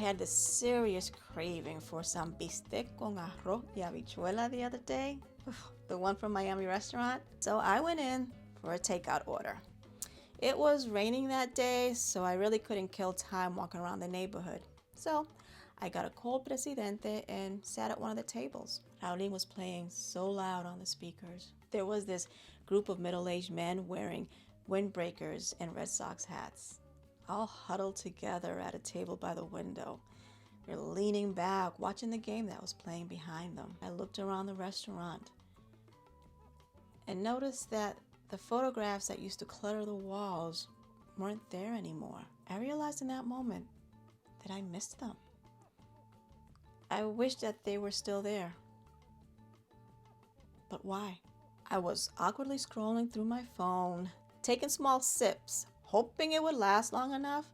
had this serious craving for some bistec con arroz y habichuela the other day, the one from Miami restaurant. So I went in for a takeout order. It was raining that day, so I really couldn't kill time walking around the neighborhood. So I got a cold presidente and sat at one of the tables. Raulín was playing so loud on the speakers. There was this group of middle-aged men wearing windbreakers and Red Sox hats, all huddled together at a table by the window. They're leaning back, watching the game that was playing behind them. I looked around the restaurant and noticed that the photographs that used to clutter the walls weren't there anymore. I realized in that moment that I missed them. I wished that they were still there. But why? I was awkwardly scrolling through my phone, taking small sips, hoping it would last long enough.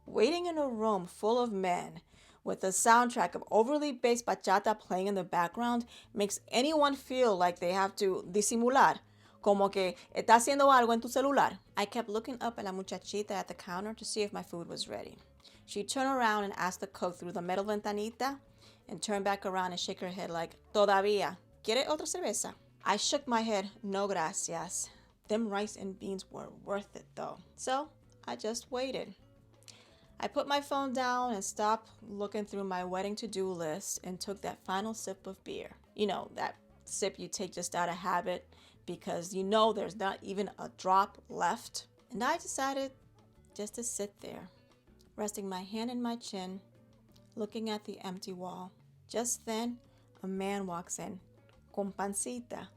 Waiting in a room full of men with a soundtrack of overly bass bachata playing in the background makes anyone feel like they have to disimular, como que está haciendo algo en tu celular. I kept looking up at la muchachita at the counter to see if my food was ready. She'd turn around and ask the cook through the metal ventanita and turn back around and shake her head like, todavía, ¿quiere otra cerveza? I shook my head, no gracias. Them rice and beans were worth it though. So I just waited. I put my phone down and stopped looking through my wedding to-do list and took that final sip of beer. You know, that sip you take just out of habit because you know there's not even a drop left. And I decided just to sit there, resting my hand in my chin, looking at the empty wall. Just then, a man walks in, con pancita,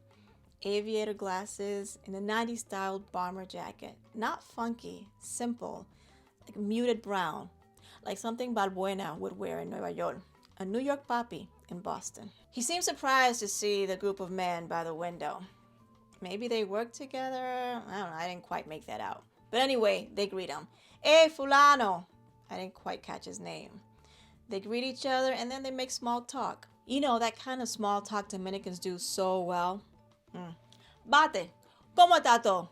aviator glasses, and a 90s style bomber jacket. Not funky, simple, like muted brown, like something Balbuena would wear in Nueva York. A New York papi in Boston. He seemed surprised to see the group of men by the window. Maybe they worked together? I don't know, I didn't quite make that out. But anyway, they greet him. Hey, fulano! I didn't quite catch his name. They greet each other and then they make small talk. You know, that kind of small talk Dominicans do so well. Bate, ¿cómo está todo?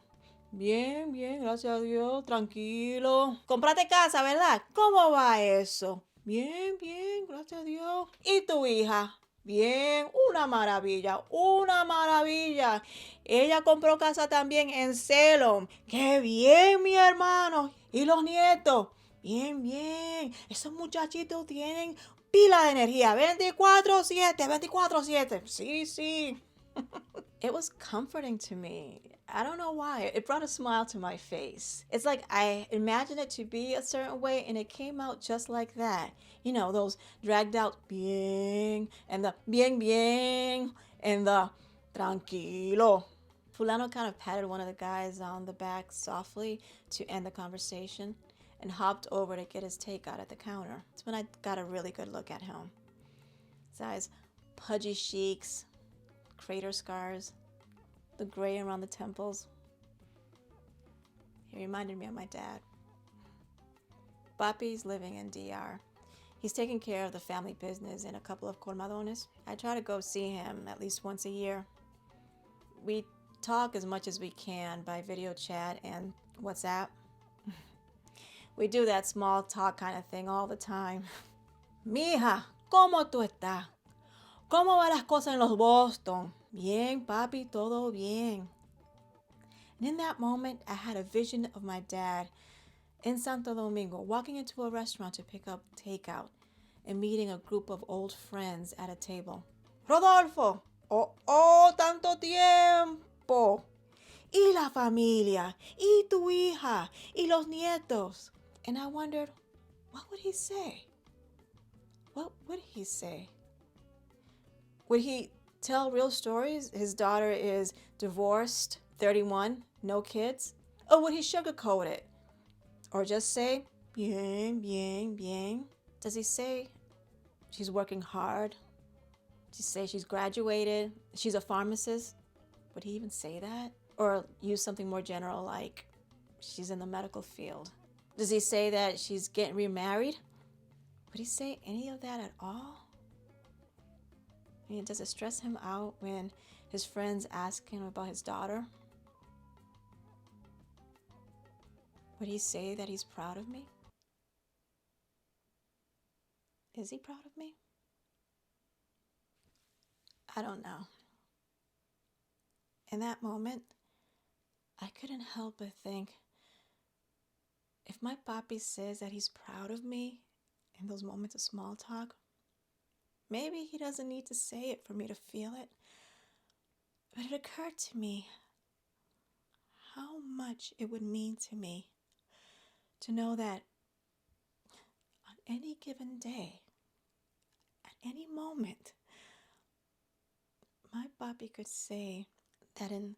Bien, bien, gracias a Dios, tranquilo. Compraste casa, ¿verdad? ¿Cómo va eso? Bien, bien, gracias a Dios. ¿Y tu hija? Bien, una maravilla, una maravilla. Ella compró casa también en Salem. ¡Qué bien, mi hermano! ¿Y los nietos? Bien, bien. Esos muchachitos tienen pila de energía. 24/7, 24/7. Sí, sí. It was comforting to me. I don't know why. It brought a smile to my face. It's like I imagined it to be a certain way and it came out just like that. You know, those dragged out bien and the bien and the tranquilo. Fulano kind of patted one of the guys on the back softly to end the conversation and hopped over to get his takeout at the counter. That's when I got a really good look at him. His eyes, pudgy cheeks, crater scars, the gray around the temples. He reminded me of my dad. Papi's living in DR. He's taking care of the family business in a couple of colmadones. I try to go see him at least once a year. We talk as much as we can by video chat and WhatsApp. We do that small talk kind of thing all the time. Mija, ¿cómo tú estás? ¿Cómo van las cosas en los Boston? Bien, papi, todo bien. And in that moment, I had a vision of my dad in Santo Domingo walking into a restaurant to pick up takeout and meeting a group of old friends at a table. Rodolfo! Oh, tanto tiempo! Y la familia, y tu hija, y los nietos. And I wondered, what would he say? What would he say? Would he tell real stories? His daughter is divorced, 31, no kids? Or would he sugarcoat it? Or just say, bien, bien, bien? Does he say she's working hard? Does he say she's graduated? She's a pharmacist? Would he even say that? Or use something more general like she's in the medical field? Does he say that she's getting remarried? Would he say any of that at all? I mean, does it stress him out when his friends ask him about his daughter? Would he say that he's proud of me? Is he proud of me? I don't know. In that moment, I couldn't help but think, if my papi says that he's proud of me in those moments of small talk, maybe he doesn't need to say it for me to feel it. But it occurred to me how much it would mean to me to know that on any given day, at any moment, my papi could say that in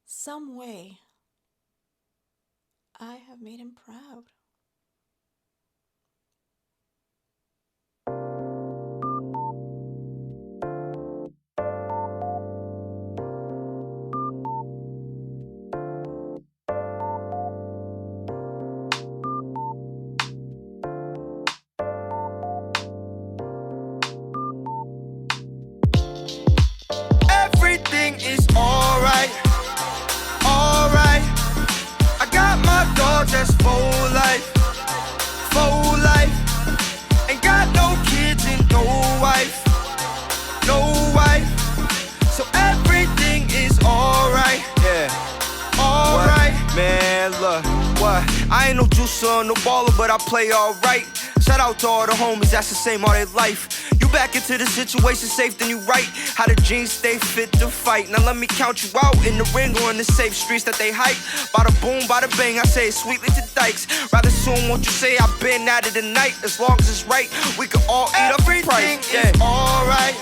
some way I have made him proud. Everything is alright, alright. I got my dog that's full life, full life. Ain't got no kids and no wife, no wife. So everything is alright, yeah, alright. Man, look, what? I ain't no juicer, no baller, but I play alright. Shout out to all the homies, that's the same all their life. You back into the situation, safe then you right. How the jeans stay fit to fight. Now let me count you out in the ring or in the safe streets that they hype. Bada boom, bada bang, I say it sweetly to dykes. Rather soon won't you say I've been at it tonight. As long as it's right, we can all eat up the price. Everything is alright,